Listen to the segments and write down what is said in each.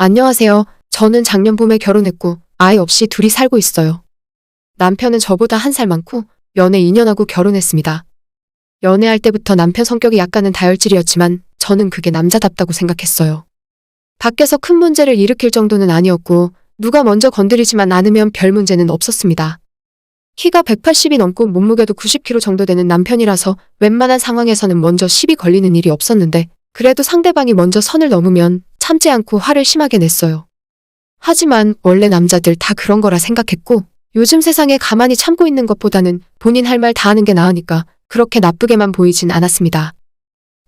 안녕하세요. 저는 작년 봄에 결혼했고 아이 없이 둘이 살고 있어요. 남편은 저보다 한 살 많고 연애 2년하고 결혼했습니다. 연애할 때부터 남편 성격이 약간은 다혈질이었지만 저는 그게 남자답다고 생각했어요. 밖에서 큰 문제를 일으킬 정도는 아니었고 누가 먼저 건드리지만 않으면 별 문제는 없었습니다. 키가 180이 넘고 몸무게도 90kg 정도 되는 남편이라서 웬만한 상황에서는 먼저 시비 걸리는 일이 없었는데 그래도 상대방이 먼저 선을 넘으면 참지 않고 화를 심하게 냈어요. 하지만 원래 남자들 다 그런 거라 생각했고 요즘 세상에 가만히 참고 있는 것보다는 본인 할 말 다 하는 게 나으니까 그렇게 나쁘게만 보이진 않았습니다.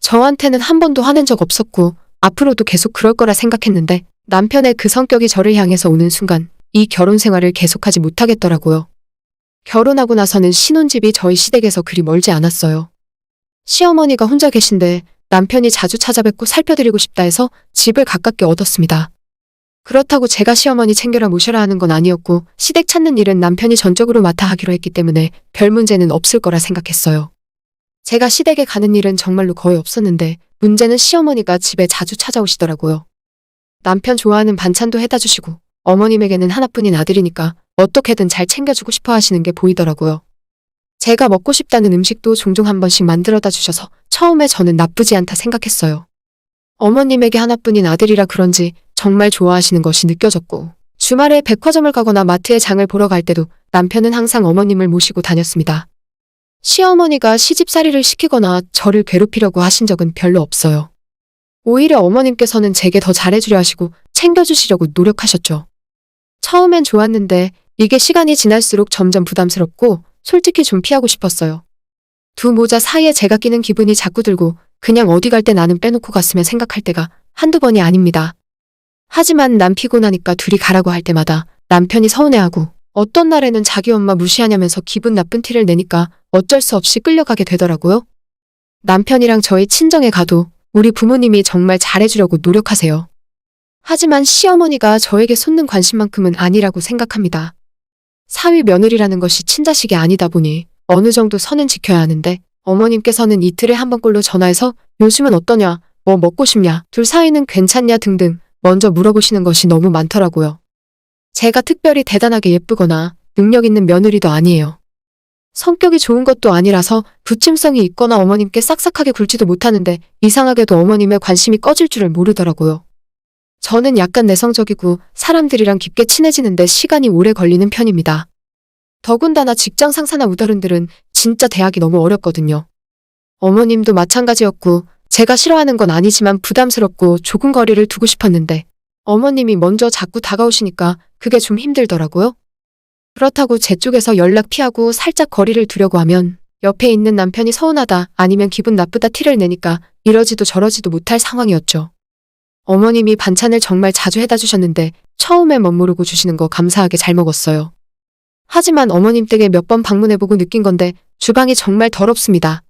저한테는 한 번도 화낸 적 없었고 앞으로도 계속 그럴 거라 생각했는데 남편의 그 성격이 저를 향해서 오는 순간 이 결혼 생활을 계속하지 못하겠더라고요. 결혼하고 나서는 신혼집이 저희 시댁에서 그리 멀지 않았어요. 시어머니가 혼자 계신데 남편이 자주 찾아뵙고 살펴드리고 싶다 해서 집을 가깝게 얻었습니다. 그렇다고 제가 시어머니 챙겨라 모셔라 하는 건 아니었고 시댁 찾는 일은 남편이 전적으로 맡아 하기로 했기 때문에 별 문제는 없을 거라 생각했어요. 제가 시댁에 가는 일은 정말로 거의 없었는데 문제는 시어머니가 집에 자주 찾아오시더라고요. 남편 좋아하는 반찬도 해다 주시고 어머님에게는 하나뿐인 아들이니까 어떻게든 잘 챙겨주고 싶어 하시는 게 보이더라고요. 제가 먹고 싶다는 음식도 종종 한 번씩 만들어다 주셔서 처음에 저는 나쁘지 않다 생각했어요. 어머님에게 하나뿐인 아들이라 그런지 정말 좋아하시는 것이 느껴졌고 주말에 백화점을 가거나 마트에 장을 보러 갈 때도 남편은 항상 어머님을 모시고 다녔습니다. 시어머니가 시집살이를 시키거나 저를 괴롭히려고 하신 적은 별로 없어요. 오히려 어머님께서는 제게 더 잘해주려 하시고 챙겨주시려고 노력하셨죠. 처음엔 좋았는데 이게 시간이 지날수록 점점 부담스럽고 솔직히 좀 피하고 싶었어요. 두 모자 사이에 제가 끼는 기분이 자꾸 들고 그냥 어디 갈 때 나는 빼놓고 갔으면 생각할 때가 한두 번이 아닙니다. 하지만 남 피곤하니까 둘이 가라고 할 때마다 남편이 서운해하고 어떤 날에는 자기 엄마 무시하냐면서 기분 나쁜 티를 내니까 어쩔 수 없이 끌려가게 되더라고요. 남편이랑 저희 친정에 가도 우리 부모님이 정말 잘해주려고 노력하세요. 하지만 시어머니가 저에게 쏟는 관심만큼은 아니라고 생각합니다. 사위 며느리라는 것이 친자식이 아니다 보니 어느 정도 선은 지켜야 하는데 어머님께서는 이틀에 한 번꼴로 전화해서 요즘은 어떠냐, 뭐 먹고 싶냐, 둘 사이는 괜찮냐 등등 먼저 물어보시는 것이 너무 많더라고요. 제가 특별히 대단하게 예쁘거나 능력 있는 며느리도 아니에요. 성격이 좋은 것도 아니라서 부침성이 있거나 어머님께 싹싹하게 굴지도 못하는데 이상하게도 어머님의 관심이 꺼질 줄을 모르더라고요. 저는 약간 내성적이고 사람들이랑 깊게 친해지는데 시간이 오래 걸리는 편입니다. 더군다나 직장 상사나 우더른들은 진짜 대하기 너무 어렵거든요. 어머님도 마찬가지였고 제가 싫어하는 건 아니지만 부담스럽고 조금 거리를 두고 싶었는데 어머님이 먼저 자꾸 다가오시니까 그게 좀 힘들더라고요. 그렇다고 제 쪽에서 연락 피하고 살짝 거리를 두려고 하면 옆에 있는 남편이 서운하다 아니면 기분 나쁘다 티를 내니까 이러지도 저러지도 못할 상황이었죠. 어머님이 반찬을 정말 자주 해다 주셨는데 처음에 멋모르고 주시는 거 감사하게 잘 먹었어요. 하지만 어머님 댁에 몇 번 방문해보고 느낀 건데 주방이 정말 더럽습니다.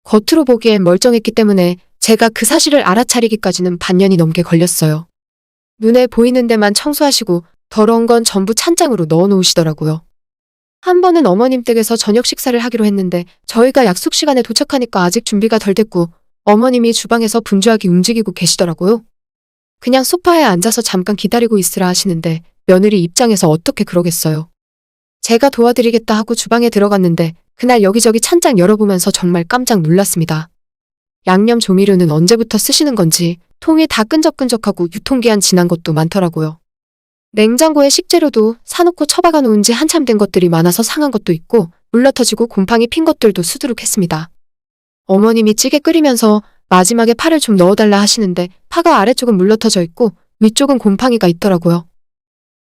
겉으로 보기엔 멀쩡했기 때문에 제가 그 사실을 알아차리기까지는 반년이 넘게 걸렸어요. 눈에 보이는 데만 청소하시고 더러운 건 전부 찬장으로 넣어놓으시더라고요. 한 번은 어머님 댁에서 저녁 식사를 하기로 했는데 저희가 약속 시간에 도착하니까 아직 준비가 덜 됐고 어머님이 주방에서 분주하게 움직이고 계시더라고요. 그냥 소파에 앉아서 잠깐 기다리고 있으라 하시는데 며느리 입장에서 어떻게 그러겠어요. 제가 도와드리겠다 하고 주방에 들어갔는데 그날 여기저기 찬장 열어보면서 정말 깜짝 놀랐습니다. 양념 조미료는 언제부터 쓰시는 건지 통이 다 끈적끈적하고 유통기한 지난 것도 많더라고요. 냉장고에 식재료도 사놓고 처박아 놓은 지 한참 된 것들이 많아서 상한 것도 있고 물러터지고 곰팡이 핀 것들도 수두룩했습니다. 어머님이 찌개 끓이면서 마지막에 파를 좀 넣어달라 하시는데 파가 아래쪽은 물러터져 있고 위쪽은 곰팡이가 있더라고요.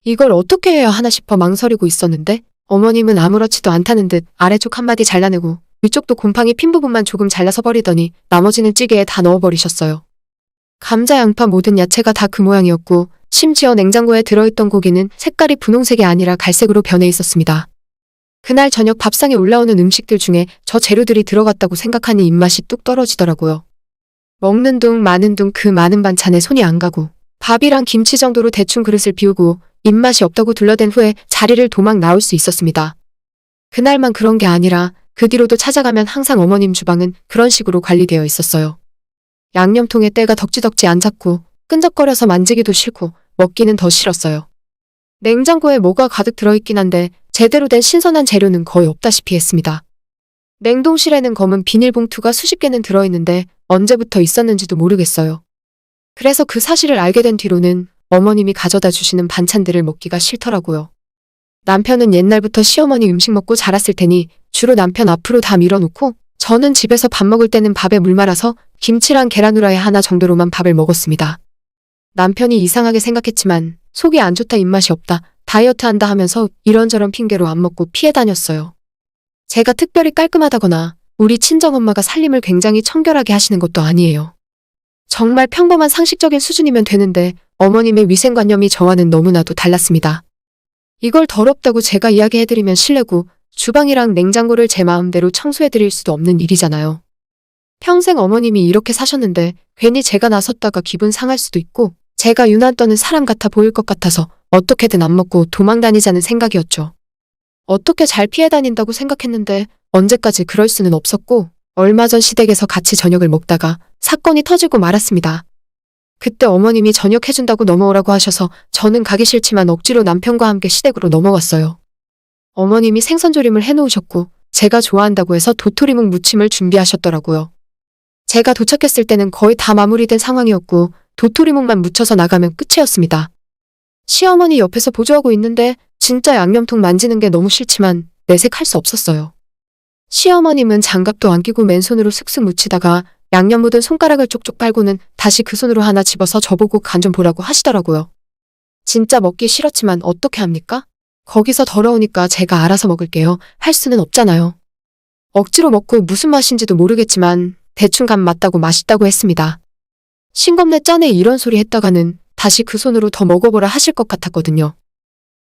이걸 어떻게 해야 하나 싶어 망설이고 있었는데 어머님은 아무렇지도 않다는 듯 아래쪽 한마디 잘라내고 위쪽도 곰팡이 핀 부분만 조금 잘라서 버리더니 나머지는 찌개에 다 넣어버리셨어요. 감자, 양파 모든 야채가 다 그 모양이었고 심지어 냉장고에 들어있던 고기는 색깔이 분홍색이 아니라 갈색으로 변해 있었습니다. 그날 저녁 밥상에 올라오는 음식들 중에 저 재료들이 들어갔다고 생각하니 입맛이 뚝 떨어지더라고요. 먹는 둥 마는 둥 그 많은 반찬에 손이 안 가고 밥이랑 김치 정도로 대충 그릇을 비우고 입맛이 없다고 둘러댄 후에 자리를 도망 나올 수 있었습니다. 그날만 그런 게 아니라 그 뒤로도 찾아가면 항상 어머님 주방은 그런 식으로 관리되어 있었어요. 양념통에 때가 덕지덕지 안 잡고 끈적거려서 만지기도 싫고 먹기는 더 싫었어요. 냉장고에 뭐가 가득 들어있긴 한데 제대로 된 신선한 재료는 거의 없다시피 했습니다. 냉동실에는 검은 비닐봉투가 수십 개는 들어있는데 언제부터 있었는지도 모르겠어요. 그래서 그 사실을 알게 된 뒤로는 어머님이 가져다 주시는 반찬들을 먹기가 싫더라고요. 남편은 옛날부터 시어머니 음식 먹고 자랐을 테니 주로 남편 앞으로 다 밀어놓고 저는 집에서 밥 먹을 때는 밥에 물 말아서 김치랑 계란 후라이 하나 정도로만 밥을 먹었습니다. 남편이 이상하게 생각했지만 속이 안 좋다, 입맛이 없다, 다이어트 한다 하면서 이런저런 핑계로 안 먹고 피해 다녔어요. 제가 특별히 깔끔하다거나 우리 친정엄마가 살림을 굉장히 청결하게 하시는 것도 아니에요. 정말 평범한 상식적인 수준이면 되는데 어머님의 위생관념이 저와는 너무나도 달랐습니다. 이걸 더럽다고 제가 이야기해드리면 실례고 주방이랑 냉장고를 제 마음대로 청소해드릴 수도 없는 일이잖아요. 평생 어머님이 이렇게 사셨는데 괜히 제가 나섰다가 기분 상할 수도 있고 제가 유난 떠는 사람 같아 보일 것 같아서 어떻게든 안 먹고 도망 다니자는 생각이었죠. 어떻게 잘 피해 다닌다고 생각했는데 언제까지 그럴 수는 없었고 얼마 전 시댁에서 같이 저녁을 먹다가 사건이 터지고 말았습니다. 그때 어머님이 저녁 해준다고 넘어오라고 하셔서 저는 가기 싫지만 억지로 남편과 함께 시댁으로 넘어갔어요. 어머님이 생선조림을 해놓으셨고 제가 좋아한다고 해서 도토리묵 무침을 준비하셨더라고요. 제가 도착했을 때는 거의 다 마무리된 상황이었고 도토리묵만 무쳐서 나가면 끝이었습니다. 시어머니 옆에서 보조하고 있는데 진짜 양념통 만지는 게 너무 싫지만 내색할 수 없었어요. 시어머님은 장갑도 안 끼고 맨손으로 슥슥 무치다가 양념 묻은 손가락을 쪽쪽 빨고는 다시 그 손으로 하나 집어서 저보고 간 좀 보라고 하시더라고요. 진짜 먹기 싫었지만 어떻게 합니까? 거기서 더러우니까 제가 알아서 먹을게요. 할 수는 없잖아요. 억지로 먹고 무슨 맛인지도 모르겠지만 대충 간 맞다고 맛있다고 했습니다. 싱겁네 짜네 이런 소리 했다가는 다시 그 손으로 더 먹어보라 하실 것 같았거든요.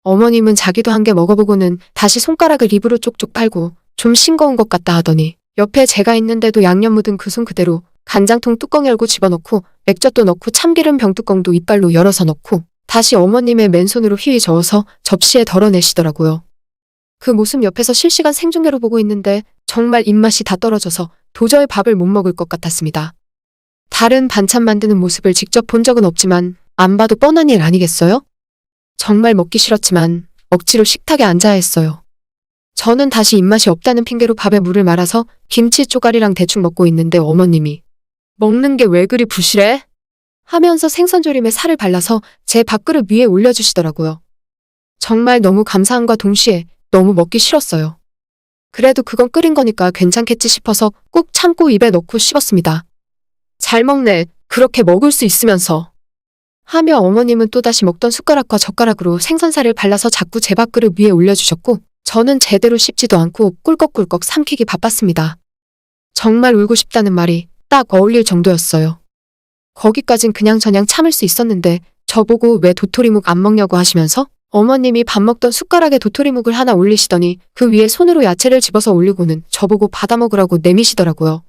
어머님은 자기도 한 개 먹어보고는 다시 손가락을 입으로 쪽쪽 빨고 좀 싱거운 것 같다 하더니 옆에 제가 있는데도 양념 묻은 그 손 그대로 간장통 뚜껑 열고 집어넣고 맥젓도 넣고 참기름 병뚜껑도 이빨로 열어서 넣고 다시 어머님의 맨손으로 휘휘 저어서 접시에 덜어내시더라고요. 그 모습 옆에서 실시간 생중계로 보고 있는데 정말 입맛이 다 떨어져서 도저히 밥을 못 먹을 것 같았습니다. 다른 반찬 만드는 모습을 직접 본 적은 없지만 안 봐도 뻔한 일 아니겠어요? 정말 먹기 싫었지만 억지로 식탁에 앉아야 했어요. 저는 다시 입맛이 없다는 핑계로 밥에 물을 말아서 김치 쪼가리랑 대충 먹고 있는데 어머님이 먹는 게 왜 그리 부실해? 하면서 생선조림에 살을 발라서 제 밥그릇 위에 올려주시더라고요. 정말 너무 감사함과 동시에 너무 먹기 싫었어요. 그래도 그건 끓인 거니까 괜찮겠지 싶어서 꾹 참고 입에 넣고 씹었습니다. 잘 먹네. 그렇게 먹을 수 있으면서. 하며 어머님은 또다시 먹던 숟가락과 젓가락으로 생선살을 발라서 자꾸 제 밥그릇 위에 올려주셨고 저는 제대로 씹지도 않고 꿀꺽꿀꺽 삼키기 바빴습니다. 정말 울고 싶다는 말이 딱 어울릴 정도였어요. 거기까진 그냥저냥 참을 수 있었는데 저보고 왜 도토리묵 안 먹냐고 하시면서 어머님이 밥 먹던 숟가락에 도토리묵을 하나 올리시더니 그 위에 손으로 야채를 집어서 올리고는 저보고 받아 먹으라고 내미시더라고요.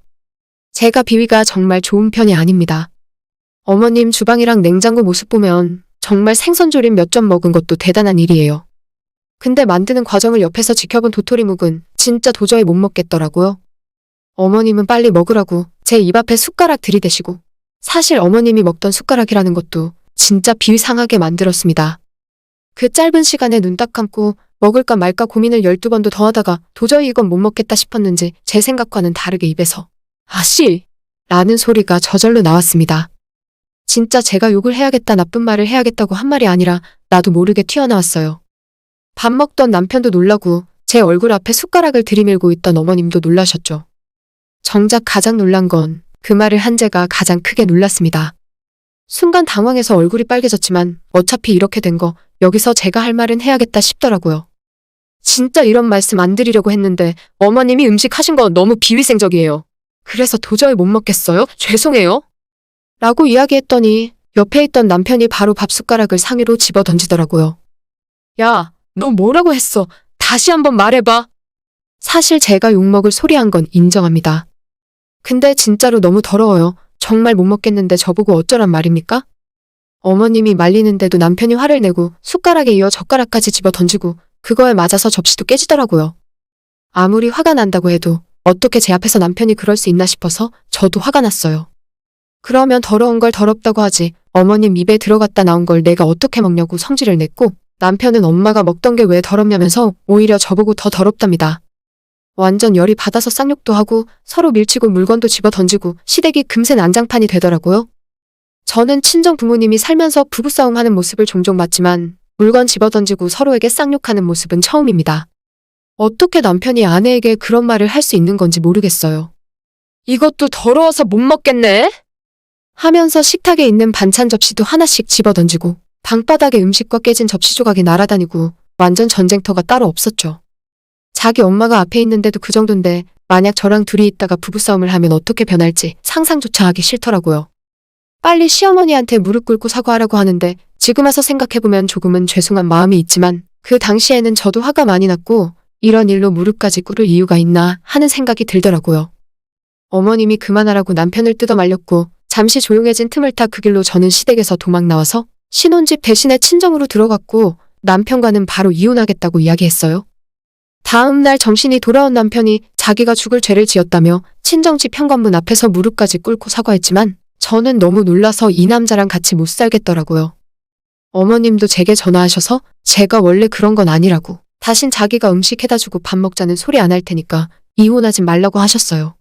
제가 비위가 정말 좋은 편이 아닙니다. 어머님 주방이랑 냉장고 모습 보면 정말 생선조림 몇 점 먹은 것도 대단한 일이에요. 근데 만드는 과정을 옆에서 지켜본 도토리묵은 진짜 도저히 못 먹겠더라고요. 어머님은 빨리 먹으라고 제 입 앞에 숟가락 들이대시고 사실 어머님이 먹던 숟가락이라는 것도 진짜 비위상하게 만들었습니다. 그 짧은 시간에 눈 딱 감고 먹을까 말까 고민을 12번도 더 하다가 도저히 이건 못 먹겠다 싶었는지 제 생각과는 다르게 입에서 아씨! 라는 소리가 저절로 나왔습니다. 진짜 제가 욕을 해야겠다 나쁜 말을 해야겠다고 한 말이 아니라 나도 모르게 튀어나왔어요. 밥 먹던 남편도 놀라고 제 얼굴 앞에 숟가락을 들이밀고 있던 어머님도 놀라셨죠. 정작 가장 놀란 건 그 말을 한 제가 가장 크게 놀랐습니다. 순간 당황해서 얼굴이 빨개졌지만 어차피 이렇게 된 거 여기서 제가 할 말은 해야겠다 싶더라고요. 진짜 이런 말씀 안 드리려고 했는데 어머님이 음식 하신 거 너무 비위생적이에요. 그래서 도저히 못 먹겠어요? 죄송해요. 라고 이야기했더니 옆에 있던 남편이 바로 밥숟가락을 상위로 집어 던지더라고요. 야, 너 뭐라고 했어? 다시 한번 말해봐. 사실 제가 욕먹을 소리 한 건 인정합니다. 근데 진짜로 너무 더러워요. 정말 못 먹겠는데 저보고 어쩌란 말입니까? 어머님이 말리는데도 남편이 화를 내고 숟가락에 이어 젓가락까지 집어 던지고 그거에 맞아서 접시도 깨지더라고요. 아무리 화가 난다고 해도 어떻게 제 앞에서 남편이 그럴 수 있나 싶어서 저도 화가 났어요. 그러면 더러운 걸 더럽다고 하지. 어머님 입에 들어갔다 나온 걸 내가 어떻게 먹냐고 성질을 냈고, 남편은 엄마가 먹던 게 왜 더럽냐면서 오히려 저보고 더 더럽답니다. 완전 열이 받아서 쌍욕도 하고 서로 밀치고 물건도 집어 던지고 시댁이 금세 난장판이 되더라고요. 저는 친정 부모님이 살면서 부부싸움하는 모습을 종종 봤지만 물건 집어 던지고 서로에게 쌍욕하는 모습은 처음입니다. 어떻게 남편이 아내에게 그런 말을 할 수 있는 건지 모르겠어요. 이것도 더러워서 못 먹겠네? 하면서 식탁에 있는 반찬 접시도 하나씩 집어 던지고 방바닥에 음식과 깨진 접시 조각이 날아다니고 완전 전쟁터가 따로 없었죠. 자기 엄마가 앞에 있는데도 그 정도인데 만약 저랑 둘이 있다가 부부싸움을 하면 어떻게 변할지 상상조차 하기 싫더라고요. 빨리 시어머니한테 무릎 꿇고 사과하라고 하는데 지금 와서 생각해보면 조금은 죄송한 마음이 있지만 그 당시에는 저도 화가 많이 났고 이런 일로 무릎까지 꿇을 이유가 있나 하는 생각이 들더라고요. 어머님이 그만하라고 남편을 뜯어 말렸고 잠시 조용해진 틈을 타 그 길로 저는 시댁에서 도망 나와서 신혼집 대신에 친정으로 들어갔고 남편과는 바로 이혼하겠다고 이야기했어요. 다음 날 정신이 돌아온 남편이 자기가 죽을 죄를 지었다며 친정집 현관문 앞에서 무릎까지 꿇고 사과했지만 저는 너무 놀라서 이 남자랑 같이 못 살겠더라고요. 어머님도 제게 전화하셔서 제가 원래 그런 건 아니라고 다신 자기가 음식 해다 주고 밥 먹자는 소리 안 할 테니까 이혼하지 말라고 하셨어요.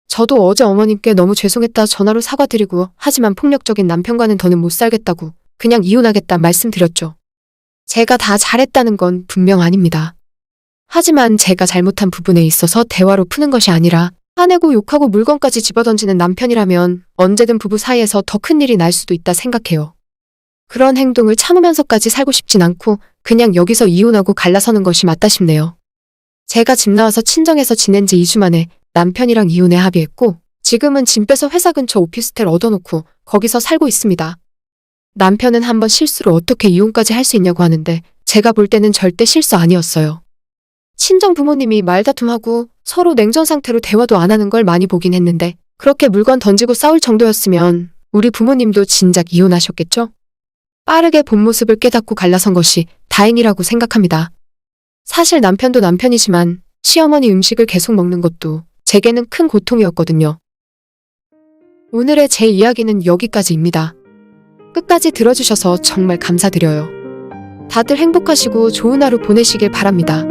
저도 어제 어머님께 너무 죄송했다 전화로 사과드리고 하지만 폭력적인 남편과는 더는 못 살겠다고 그냥 이혼하겠다 말씀드렸죠. 제가 다 잘했다는 건 분명 아닙니다. 하지만 제가 잘못한 부분에 있어서 대화로 푸는 것이 아니라 화내고 욕하고 물건까지 집어던지는 남편이라면 언제든 부부 사이에서 더 큰 일이 날 수도 있다 생각해요. 그런 행동을 참으면서까지 살고 싶진 않고 그냥 여기서 이혼하고 갈라서는 것이 맞다 싶네요. 제가 집 나와서 친정에서 지낸 지 2주 만에 남편이랑 이혼에 합의했고 지금은 짐 빼서 회사 근처 오피스텔 얻어놓고 거기서 살고 있습니다. 남편은 한번 실수로 어떻게 이혼까지 할 수 있냐고 하는데 제가 볼 때는 절대 실수 아니었어요. 친정 부모님이 말다툼하고 서로 냉전 상태로 대화도 안 하는 걸 많이 보긴 했는데 그렇게 물건 던지고 싸울 정도였으면 우리 부모님도 진작 이혼하셨겠죠? 빠르게 본 모습을 깨닫고 갈라선 것이 다행이라고 생각합니다. 사실 남편도 남편이지만 시어머니 음식을 계속 먹는 것도 제게는 큰 고통이었거든요. 오늘의 제 이야기는 여기까지입니다. 끝까지 들어주셔서 정말 감사드려요. 다들 행복하시고 좋은 하루 보내시길 바랍니다.